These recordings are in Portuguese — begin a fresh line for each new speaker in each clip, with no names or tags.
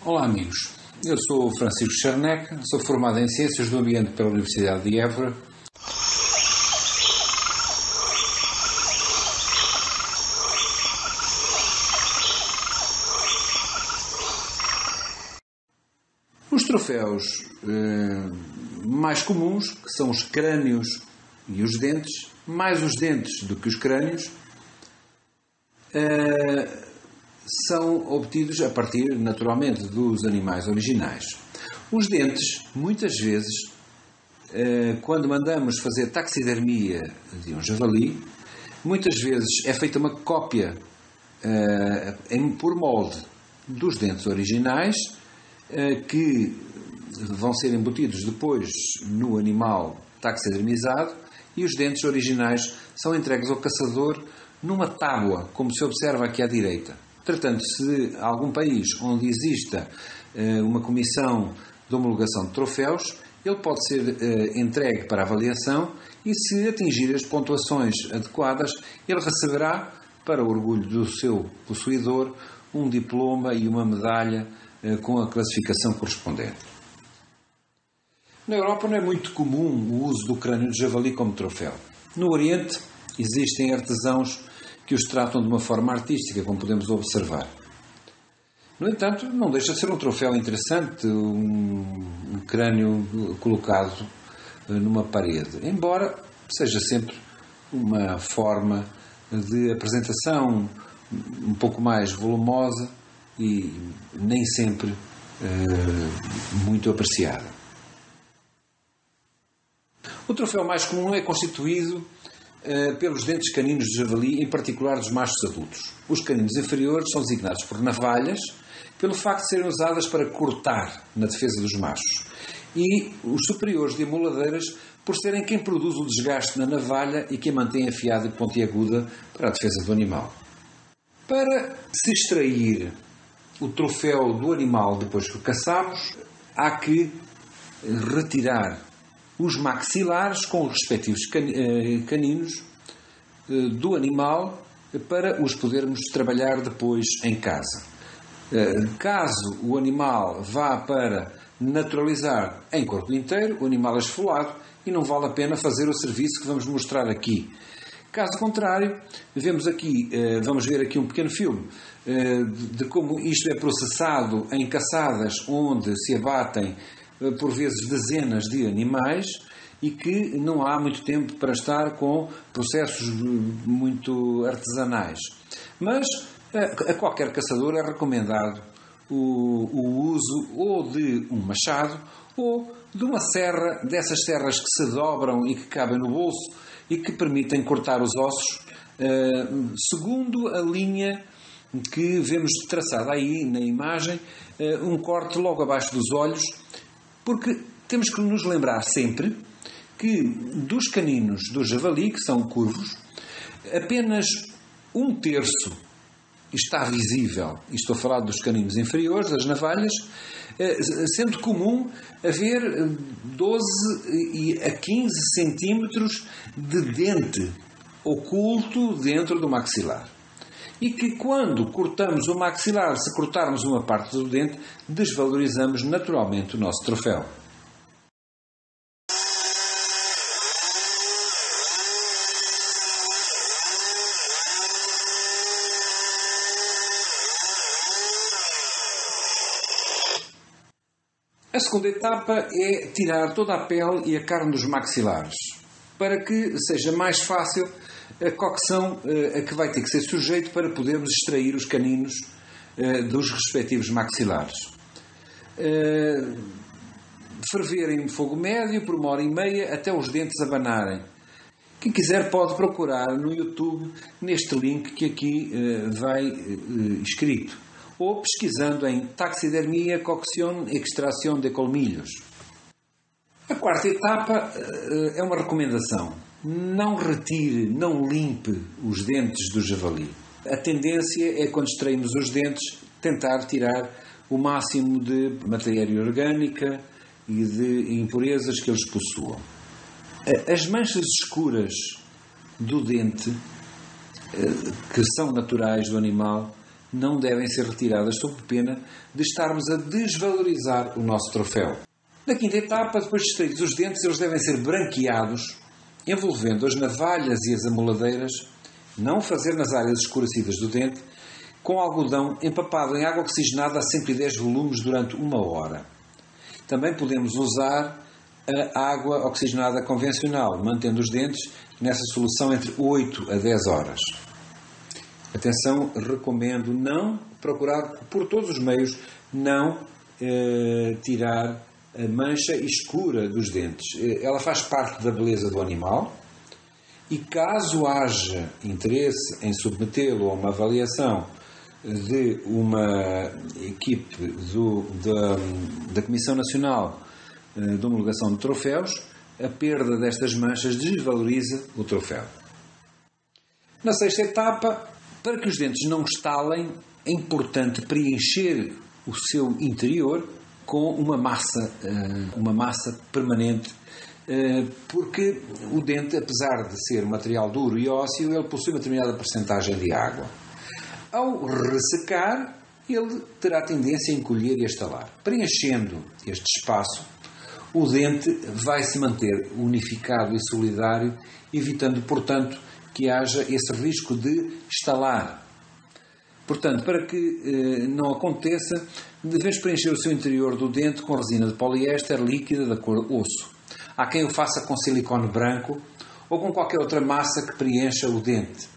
Olá amigos, eu sou o Francisco Charneck, sou formado em Ciências do Ambiente pela Universidade de Évora. Os troféus mais comuns, que são os crânios e os dentes, mais os dentes do que os crânios, são obtidos a partir, naturalmente, dos animais originais. Os dentes, muitas vezes, quando mandamos fazer taxidermia de um javali, muitas vezes é feita uma cópia por molde dos dentes originais, que vão ser embutidos depois no animal taxidermizado, e os dentes originais são entregues ao caçador numa tábua, como se observa aqui à direita. Tratando-se de algum país onde exista uma comissão de homologação de troféus, ele pode ser entregue para avaliação e, se atingir as pontuações adequadas, ele receberá, para o orgulho do seu possuidor, um diploma e uma medalha com a classificação correspondente. Na Europa não é muito comum o uso do crânio de javali como troféu. No Oriente existem artesãos que os tratam de uma forma artística, como podemos observar. No entanto, não deixa de ser um troféu interessante, um crânio colocado numa parede, embora seja sempre uma forma de apresentação um pouco mais volumosa e nem sempre muito apreciada. O troféu mais comum é constituído pelos dentes caninos de javali, em particular dos machos adultos. Os caninos inferiores são designados por navalhas, pelo facto de serem usadas para cortar na defesa dos machos, e os superiores de amoladeiras, por serem quem produz o desgaste na navalha e quem mantém afiada e pontiaguda para a defesa do animal. Para se extrair o troféu do animal depois que o caçamos, há que retirar os maxilares com os respectivos caninos do animal para os podermos trabalhar depois em casa. Caso o animal vá para naturalizar em corpo inteiro, o animal é esfolado e não vale a pena fazer o serviço que vamos mostrar aqui. Caso contrário, vamos ver aqui um pequeno filme de como isto é processado em caçadas onde se abatem por vezes dezenas de animais e que não há muito tempo para estar com processos muito artesanais. Mas a qualquer caçador é recomendado o uso ou de um machado ou de uma serra, dessas serras que se dobram e que cabem no bolso e que permitem cortar os ossos segundo a linha que vemos traçada aí na imagem, um corte logo abaixo dos olhos, porque temos que nos lembrar sempre que dos caninos do javali, que são curvos, apenas 1/3 está visível, e estou a falar dos caninos inferiores, das navalhas, sendo comum haver 12 a 15 centímetros de dente oculto dentro do maxilar. E que quando cortamos o maxilar, se cortarmos uma parte do dente, desvalorizamos naturalmente o nosso troféu. A segunda etapa é tirar toda a pele e a carne dos maxilares, para que seja mais fácil a cocção a que vai ter que ser sujeito para podermos extrair os caninos dos respectivos maxilares. Ferver em fogo médio por 1h30 até os dentes abanarem. Quem quiser pode procurar no YouTube neste link que aqui vai escrito, ou pesquisando em taxidermia, cocción, extração de colmillos. A quarta etapa é uma recomendação. Não retire, não limpe os dentes do javali. A tendência é, quando extraímos os dentes, tentar tirar o máximo de matéria orgânica e de impurezas que eles possuam. As manchas escuras do dente, que são naturais do animal, não devem ser retiradas sob pena de estarmos a desvalorizar o nosso troféu. Na quinta etapa, depois de extraídos os dentes, eles devem ser branqueados, envolvendo as navalhas e as amoladeiras, não fazer nas áreas escurecidas do dente, com algodão empapado em água oxigenada a 110 volumes durante 1 hora. Também podemos usar a água oxigenada convencional, mantendo os dentes nessa solução entre 8 a 10 horas. Atenção, recomendo não procurar, por todos os meios, não tirar a mancha escura dos dentes. Ela faz parte da beleza do animal e, caso haja interesse em submetê-lo a uma avaliação de uma equipe da Comissão Nacional de Homologação de Troféus, a perda destas manchas desvaloriza o troféu. Na sexta etapa, para que os dentes não estalem, é importante preencher o seu interior com uma massa permanente, porque o dente, apesar de ser material duro e ósseo, ele possui uma determinada percentagem de água. Ao ressecar, ele terá tendência a encolher e a estalar. Preenchendo este espaço, o dente vai se manter unificado e solidário, evitando, portanto, que haja esse risco de estalar. Portanto, para que não aconteça, devemos preencher o seu interior do dente com resina de poliéster líquida da cor osso. Há quem o faça com silicone branco ou com qualquer outra massa que preencha o dente.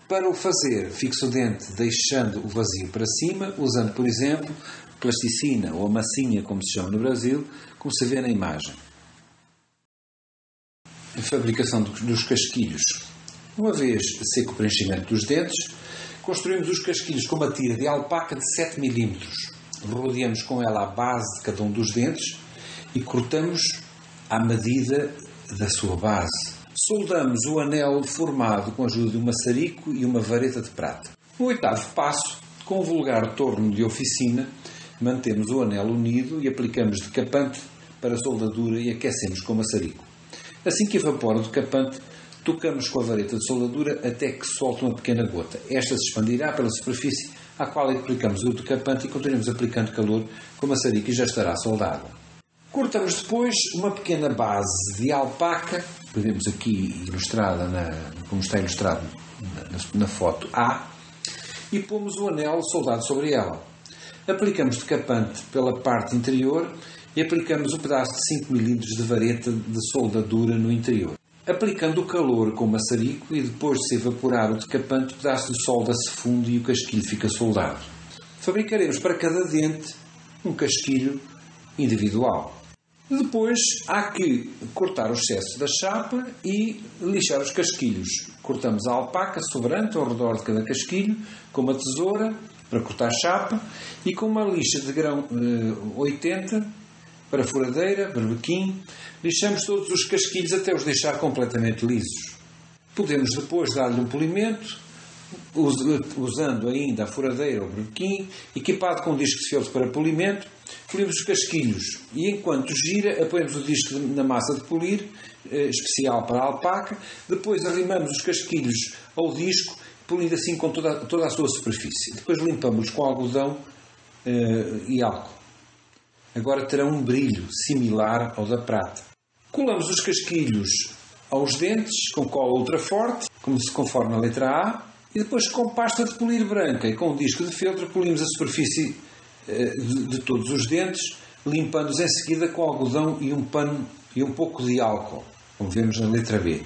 Para o fazer, fixe o dente deixando o vazio para cima, usando, por exemplo, plasticina ou a massinha, como se chama no Brasil, como se vê na imagem. A fabricação dos casquilhos. Uma vez seco o preenchimento dos dentes, construímos os casquilhos com uma tira de alpaca de 7 mm. Rodeamos com ela a base de cada um dos dentes e cortamos à medida da sua base. Soldamos o anel formado com a ajuda de um maçarico e uma vareta de prata. No oitavo passo, com o vulgar torno de oficina, mantemos o anel unido e aplicamos decapante para a soldadura e aquecemos com o maçarico. Assim que evapora o decapante, tocamos com a vareta de soldadura até que solte uma pequena gota. Esta se expandirá pela superfície à qual aplicamos o decapante e continuamos aplicando calor com o maçarico e já estará soldado. Cortamos depois uma pequena base de alpaca, que vemos aqui ilustrada, como está ilustrado na foto A, e pomos o anel soldado sobre ela. Aplicamos decapante pela parte interior e aplicamos um pedaço de 5 mm de vareta de soldadura no interior. Aplicando o calor com o maçarico e depois de se evaporar o decapante, o pedaço de solda se funde e o casquilho fica soldado. Fabricaremos para cada dente um casquilho individual. Depois há que cortar o excesso da chapa e lixar os casquilhos. Cortamos a alpaca sobrante ao redor de cada casquilho com uma tesoura para cortar a chapa e com uma lixa de grão 80 para furadeira, berbequim. Lixamos todos os casquilhos até os deixar completamente lisos. Podemos depois dar-lhe um polimento, usando ainda a furadeira ou berbequim, equipado com um disco de feltro para polimento. Polimos os casquilhos e, enquanto gira, apoiamos o disco na massa de polir, especial para a alpaca. Depois arrimamos os casquilhos ao disco, polindo assim com toda a sua superfície. Depois limpamos com algodão e álcool. Agora terão um brilho similar ao da prata. Colamos os casquilhos aos dentes com cola ultra forte, conforme a letra A, e depois com pasta de polir branca e com um disco de feltro polimos a superfície de todos os dentes, limpando-os em seguida com algodão e um pano e um pouco de álcool, como vemos na letra B.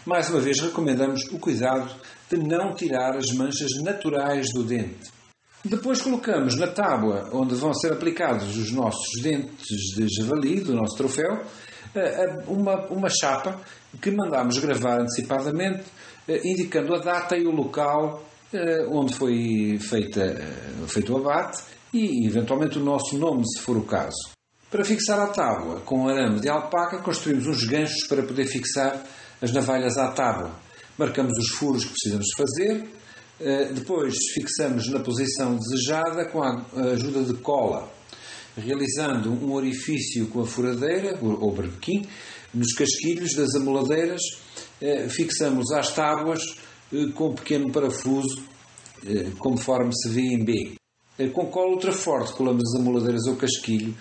Mais uma vez recomendamos o cuidado de não tirar as manchas naturais do dente. Depois colocamos na tábua onde vão ser aplicados os nossos dentes de javali, do nosso troféu, uma chapa que mandamos gravar antecipadamente, indicando a data e o local onde foi feito o abate e, eventualmente, o nosso nome, se for o caso. Para fixar a tábua com arame de alpaca, construímos uns ganchos para poder fixar as navalhas à tábua. Marcamos os furos que precisamos fazer, depois fixamos na posição desejada com a ajuda de cola, realizando um orifício com a furadeira ou berbequim nos casquilhos das amoladeiras. Fixamos às tábuas com um pequeno parafuso conforme se vê em B. Com cola ultraforte colamos as amoladeiras ao casquilho,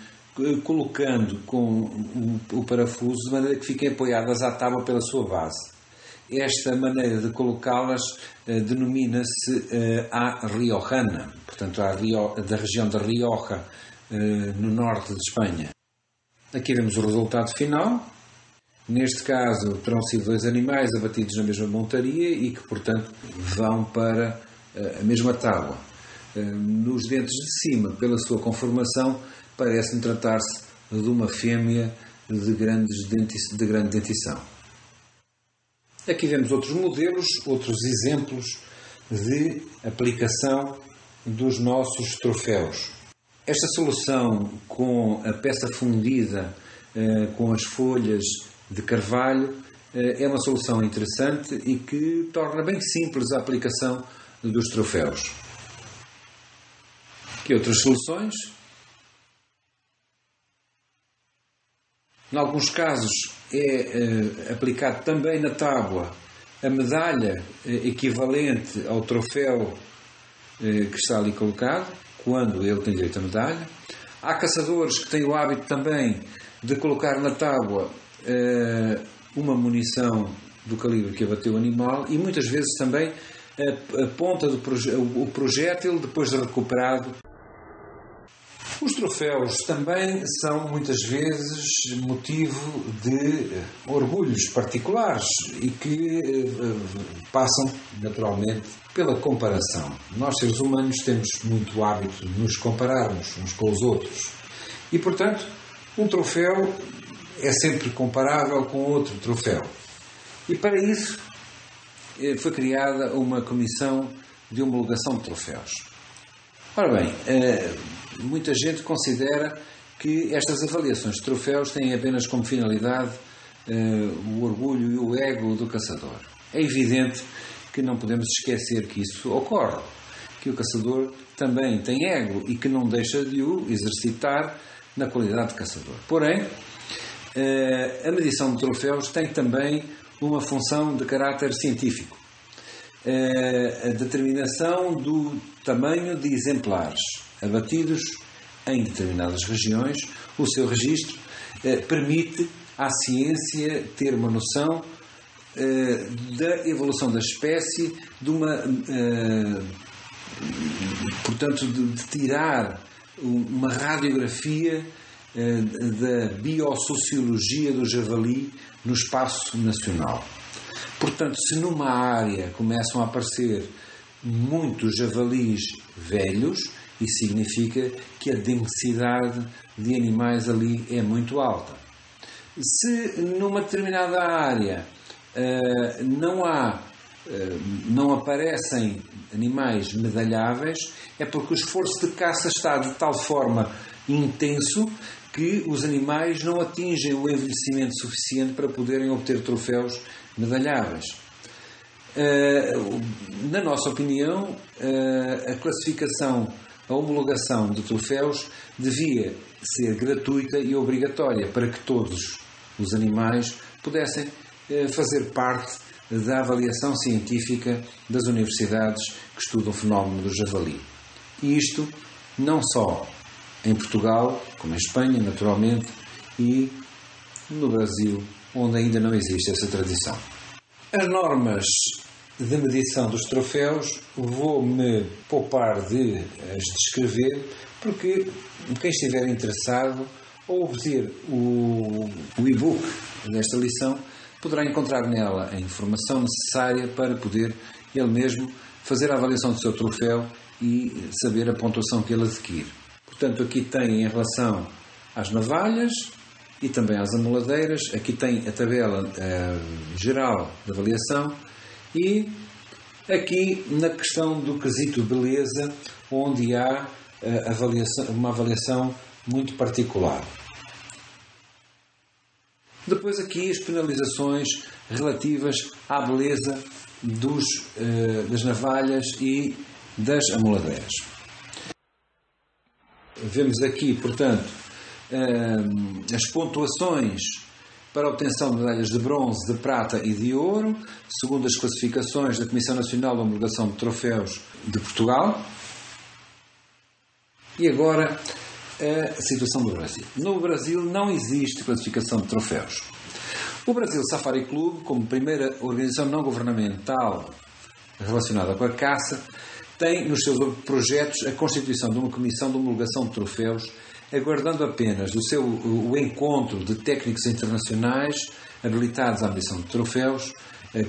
colocando com o parafuso de maneira que fiquem apoiadas à tábua pela sua base. Esta maneira de colocá-las denomina-se a riojana, portanto da região da Rioja, no norte de Espanha. Aqui vemos o resultado final. Neste caso terão sido 2 animais abatidos na mesma montaria e que, portanto, vão para a mesma tábua. Nos dentes de cima, pela sua conformação, parece-me tratar-se de uma fêmea de grande dentição. Aqui vemos outros modelos, outros exemplos de aplicação dos nossos troféus. Esta solução com a peça fundida com as folhas de carvalho é uma solução interessante e que torna bem simples a aplicação dos troféus. Aqui outras soluções. Em alguns casos é aplicado também na tábua a medalha equivalente ao troféu que está ali colocado, quando ele tem direito à medalha. Há caçadores que têm o hábito também de colocar na tábua uma munição do calibre que abateu o animal e muitas vezes também a ponta do o projétil depois de recuperado. Os troféus também são muitas vezes motivo de orgulhos particulares e que passam naturalmente pela comparação. Nós, seres humanos, temos muito hábito de nos compararmos uns com os outros e, portanto, um troféu é sempre comparável com outro troféu. E para isso foi criada uma comissão de homologação de troféus. Ora bem, muita gente considera que estas avaliações de troféus têm apenas como finalidade o orgulho e o ego do caçador. É evidente que não podemos esquecer que isso ocorre, que o caçador também tem ego e que não deixa de o exercitar na qualidade de caçador. Porém, a medição de troféus tem também uma função de caráter científico. A determinação do tamanho de exemplares abatidos em determinadas regiões, o seu registro permite à ciência ter uma noção da evolução da espécie, portanto, de tirar uma radiografia da biossociologia do javali no espaço nacional. Portanto, se numa área começam a aparecer muitos javalis velhos, isso significa que a densidade de animais ali é muito alta. Se numa determinada área não aparecem animais medalháveis, é porque o esforço de caça está de tal forma intenso que os animais não atingem o envelhecimento suficiente para poderem obter troféus medalháveis. Na nossa opinião, a classificação, a homologação de troféus devia ser gratuita e obrigatória para que todos os animais pudessem fazer parte da avaliação científica das universidades que estudam o fenómeno do javali. E isto não só em Portugal, como em Espanha, naturalmente, e no Brasil, onde ainda não existe essa tradição. As normas de medição dos troféus vou-me poupar de as descrever, porque quem estiver interessado ou obter o e-book desta lição poderá encontrar nela a informação necessária para poder ele mesmo fazer a avaliação do seu troféu e saber a pontuação que ele adquire. Portanto, aqui tem em relação às navalhas e também às amoladeiras, aqui tem a tabela geral de avaliação e aqui na questão do quesito beleza, onde há uma avaliação muito particular. Depois aqui as penalizações relativas à beleza das navalhas e das amoladeiras. Vemos aqui, portanto, as pontuações para a obtenção de medalhas de bronze, de prata e de ouro, segundo as classificações da Comissão Nacional de Homologação de Troféus de Portugal. E agora, a situação do Brasil. No Brasil não existe classificação de troféus. O Brasil Safari Clube, como primeira organização não governamental relacionada com a caça, tem nos seus projetos a constituição de uma comissão de homologação de troféus, aguardando apenas o encontro de técnicos internacionais habilitados à medição de troféus,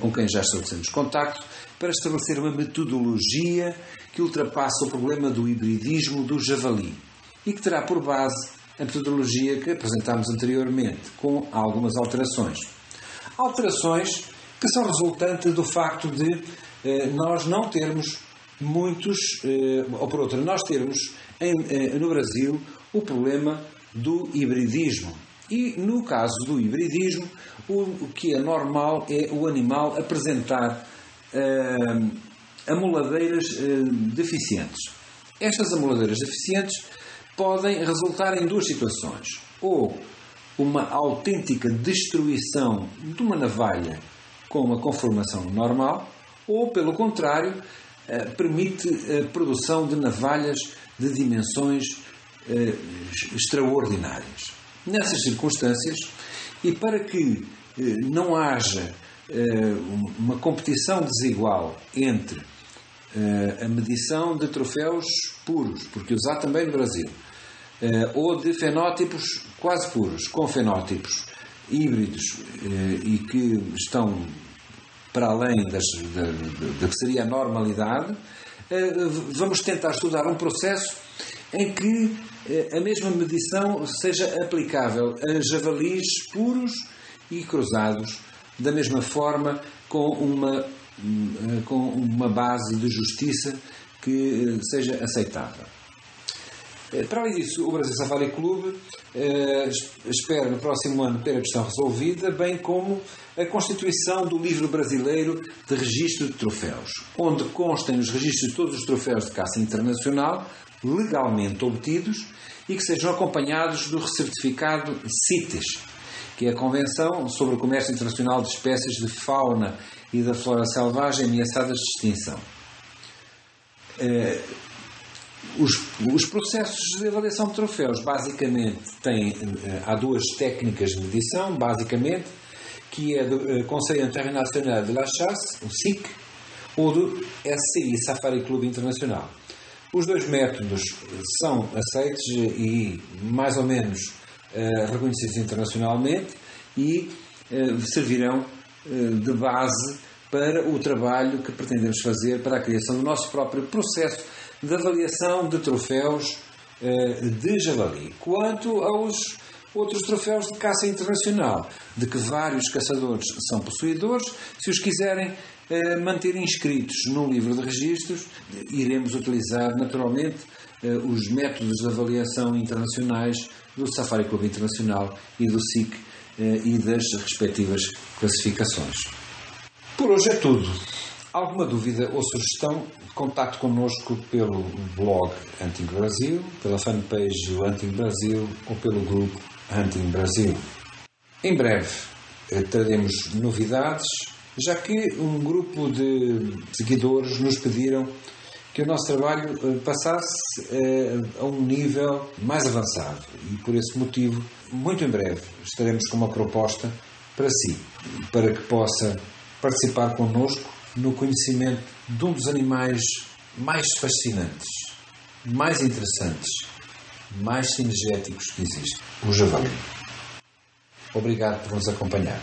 com quem já estabelecemos contacto, para estabelecer uma metodologia que ultrapassa o problema do hibridismo do javali e que terá por base a metodologia que apresentámos anteriormente, com algumas alterações. Alterações que são resultantes do facto de nós não termos muitos, ou por outra, nós termos no Brasil o problema do hibridismo. E no caso do hibridismo, o que é normal é o animal apresentar amoladeiras deficientes. Estas amoladeiras deficientes podem resultar em duas situações: ou uma autêntica destruição de uma navalha com uma conformação normal, ou, pelo contrário, permite a produção de navalhas de dimensões extraordinárias. Nessas circunstâncias, e para que não haja uma competição desigual entre a medição de troféus puros, porque os há também no Brasil, ou de fenótipos quase puros, com fenótipos híbridos e que estão para além da que seria a normalidade, vamos tentar estudar um processo em que a mesma medição seja aplicável a javalis puros e cruzados, da mesma forma, com uma base de justiça que seja aceitável. Para além disso, o Brasil Safari Clube espera no próximo ano ter a questão resolvida, bem como a constituição do livro brasileiro de registro de troféus, onde constem os registros de todos os troféus de caça internacional legalmente obtidos e que sejam acompanhados do certificado CITES, que é a Convenção sobre o Comércio Internacional de Espécies de Fauna e da Flora Selvagem ameaçadas de extinção. Os processos de avaliação de troféus, basicamente, há duas técnicas de medição, basicamente, que é do Conselho Internacional de la Chasse, o SIC, ou do SCI, Safari Clube Internacional. Os dois métodos são aceitos e mais ou menos reconhecidos internacionalmente e servirão de base para o trabalho que pretendemos fazer para a criação do nosso próprio processo de avaliação de troféus de javali. Quanto aos outros troféus de caça internacional, de que vários caçadores são possuidores, se os quiserem manter inscritos no livro de registros, iremos utilizar naturalmente os métodos de avaliação internacionais do Safari Clube Internacional e do SIC e das respectivas classificações. Por hoje é tudo. Alguma dúvida ou sugestão, contacte connosco pelo blog Hunting Brasil, pela fanpage Hunting Brasil ou pelo grupo Hunting Brasil. Em breve traremos novidades, já que um grupo de seguidores nos pediram que o nosso trabalho passasse a um nível mais avançado e, por esse motivo, muito em breve estaremos com uma proposta para si, para que possa participar connosco no conhecimento de um dos animais mais fascinantes, mais interessantes, mais cinegéticos que existe, o javali. Obrigado por nos acompanhar.